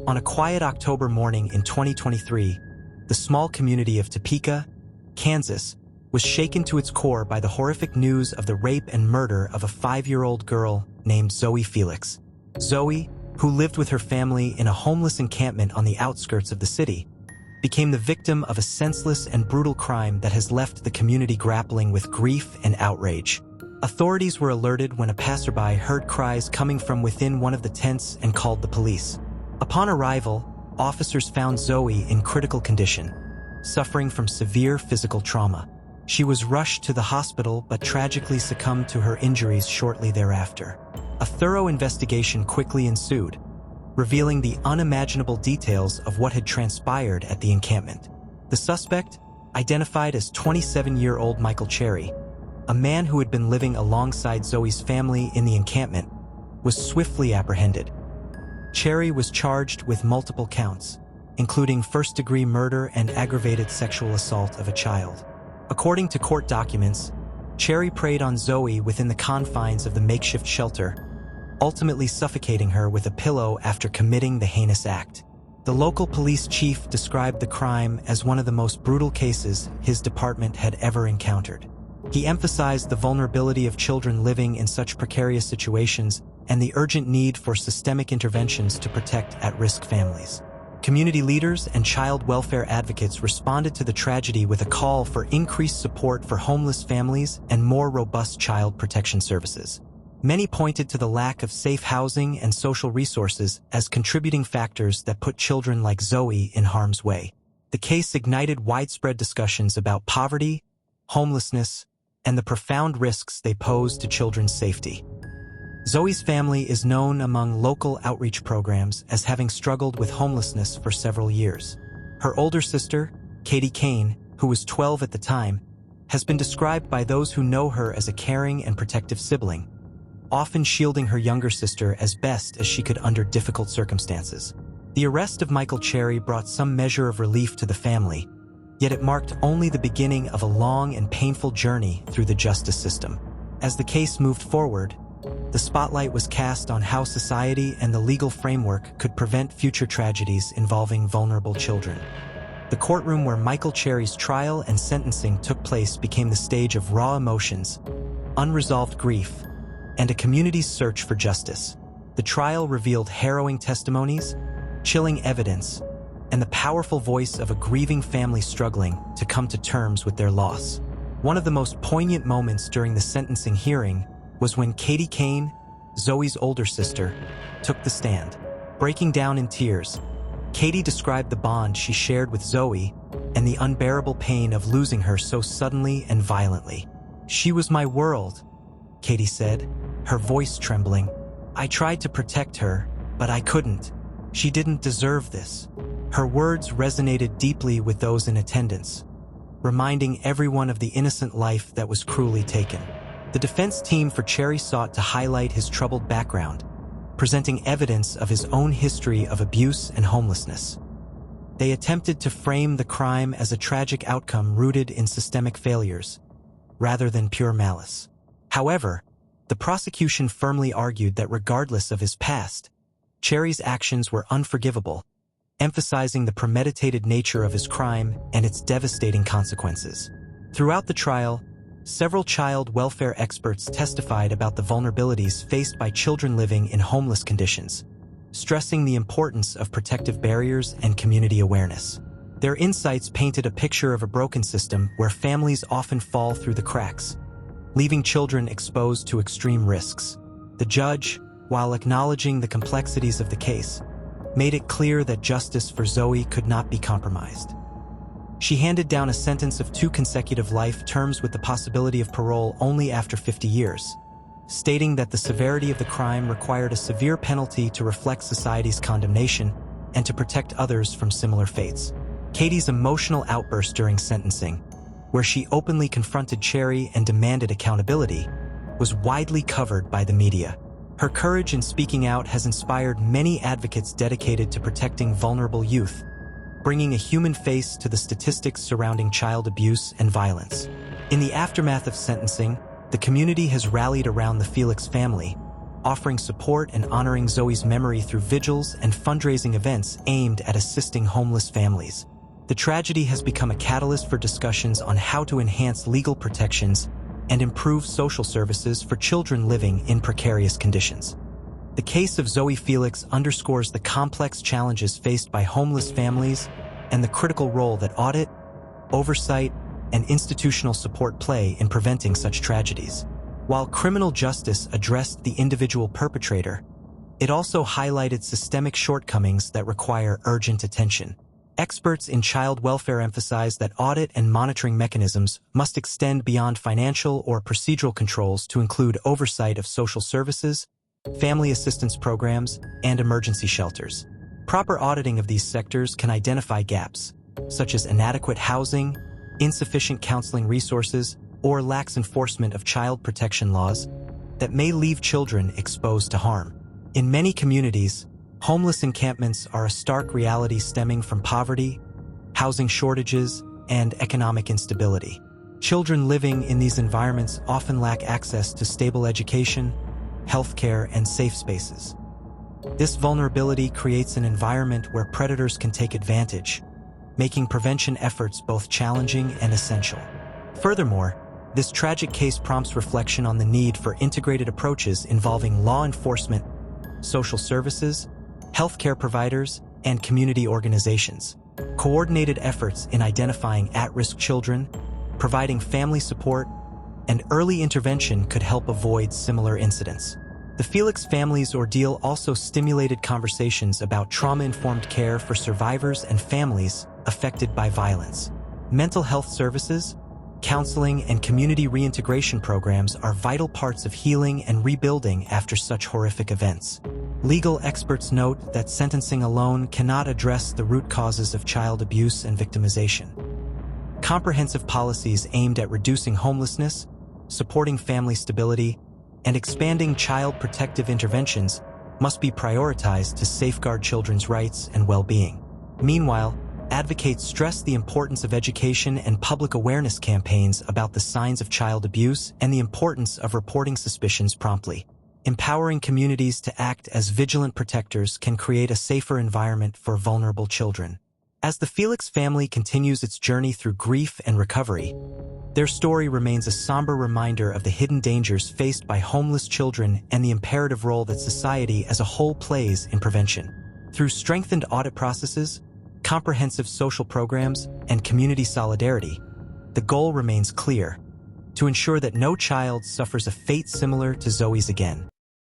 On a quiet October morning in 2023, the small community of Topeka, Kansas, was shaken to its core by the horrific news of the rape and murder of a 5-year-old girl named Zoey Felix. Zoey, who lived with her family in a homeless encampment on the outskirts of the city, became the victim of a senseless and brutal crime that has left the community grappling with grief and outrage. Authorities were alerted when a passerby heard cries coming from within one of the tents and called the police. Upon arrival, officers found Zoey in critical condition, suffering from severe physical trauma. She was rushed to the hospital but tragically succumbed to her injuries shortly thereafter. A thorough investigation quickly ensued, revealing the unimaginable details of what had transpired at the encampment. The suspect, identified as 27-year-old Mickel Cherry, a man who had been living alongside Zoey's family in the encampment, was swiftly apprehended. Cherry was charged with multiple counts, including first-degree murder and aggravated sexual assault of a child. According to court documents, Cherry preyed on Zoey within the confines of the makeshift shelter, ultimately suffocating her with a pillow after committing the heinous act. The local police chief described the crime as one of the most brutal cases his department had ever encountered. He emphasized the vulnerability of children living in such precarious situations and the urgent need for systemic interventions to protect at-risk families. Community leaders and child welfare advocates responded to the tragedy with a call for increased support for homeless families and more robust child protection services. Many pointed to the lack of safe housing and social resources as contributing factors that put children like Zoey in harm's way. The case ignited widespread discussions about poverty, homelessness, and the profound risks they pose to children's safety. Zoey's family is known among local outreach programs as having struggled with homelessness for several years. Her older sister, Cain, who was 12 at the time, has been described by those who know her as a caring and protective sibling, often shielding her younger sister as best as she could under difficult circumstances. The arrest of Mickel Cherry brought some measure of relief to the family, yet it marked only the beginning of a long and painful journey through the justice system. As the case moved forward, the spotlight was cast on how society and the legal framework could prevent future tragedies involving vulnerable children. The courtroom where Mickel Cherry's trial and sentencing took place became the stage of raw emotions, unresolved grief, and a community's search for justice. The trial revealed harrowing testimonies, chilling evidence, and the powerful voice of a grieving family struggling to come to terms with their loss. One of the most poignant moments during the sentencing hearing was when Cain, Zoey's older sister, took the stand. Breaking down in tears, Katie described the bond she shared with Zoey and the unbearable pain of losing her so suddenly and violently. "She was my world," Katie said, her voice trembling. "I tried to protect her, but I couldn't. She didn't deserve this." Her words resonated deeply with those in attendance, reminding everyone of the innocent life that was cruelly taken. The defense team for Cherry sought to highlight his troubled background, presenting evidence of his own history of abuse and homelessness. They attempted to frame the crime as a tragic outcome rooted in systemic failures, rather than pure malice. However, the prosecution firmly argued that regardless of his past, Cherry's actions were unforgivable, emphasizing the premeditated nature of his crime and its devastating consequences. Throughout the trial, several child welfare experts testified about the vulnerabilities faced by children living in homeless conditions, stressing the importance of protective barriers and community awareness. Their insights painted a picture of a broken system where families often fall through the cracks, leaving children exposed to extreme risks. The judge, while acknowledging the complexities of the case, made it clear that justice for Zoey could not be compromised. She handed down a sentence of 2 consecutive life terms with the possibility of parole only after 50 years, stating that the severity of the crime required a severe penalty to reflect society's condemnation and to protect others from similar fates. Katie's emotional outburst during sentencing, where she openly confronted Cherry and demanded accountability, was widely covered by the media. Her courage in speaking out has inspired many advocates dedicated to protecting vulnerable youth, bringing a human face to the statistics surrounding child abuse and violence. In the aftermath of sentencing, the community has rallied around the Felix family, offering support and honoring Zoey's memory through vigils and fundraising events aimed at assisting homeless families. The tragedy has become a catalyst for discussions on how to enhance legal protections and improve social services for children living in precarious conditions. The case of Zoey Felix underscores the complex challenges faced by homeless families and the critical role that audit, oversight, and institutional support play in preventing such tragedies. While criminal justice addressed the individual perpetrator, it also highlighted systemic shortcomings that require urgent attention. Experts in child welfare emphasize that audit and monitoring mechanisms must extend beyond financial or procedural controls to include oversight of social services, family assistance programs, and emergency shelters. Proper auditing of these sectors can identify gaps, such as inadequate housing, insufficient counseling resources, or lax enforcement of child protection laws that may leave children exposed to harm. In many communities, homeless encampments are a stark reality stemming from poverty, housing shortages, and economic instability. Children living in these environments often lack access to stable education, healthcare, and safe spaces. This vulnerability creates an environment where predators can take advantage, making prevention efforts both challenging and essential. Furthermore, this tragic case prompts reflection on the need for integrated approaches involving law enforcement, social services, healthcare providers, and community organizations. Coordinated efforts in identifying at-risk children, providing family support, and early intervention could help avoid similar incidents. The Felix family's ordeal also stimulated conversations about trauma-informed care for survivors and families affected by violence. Mental health services, counseling, and community reintegration programs are vital parts of healing and rebuilding after such horrific events. Legal experts note that sentencing alone cannot address the root causes of child abuse and victimization. Comprehensive policies aimed at reducing homelessness, supporting family stability, and expanding child protective interventions must be prioritized to safeguard children's rights and well-being. Meanwhile, advocates stress the importance of education and public awareness campaigns about the signs of child abuse and the importance of reporting suspicions promptly. Empowering communities to act as vigilant protectors can create a safer environment for vulnerable children. As the Felix family continues its journey through grief and recovery, their story remains a somber reminder of the hidden dangers faced by homeless children and the imperative role that society as a whole plays in prevention. Through strengthened audit processes, comprehensive social programs, and community solidarity, the goal remains clear: to ensure that no child suffers a fate similar to Zoey's again.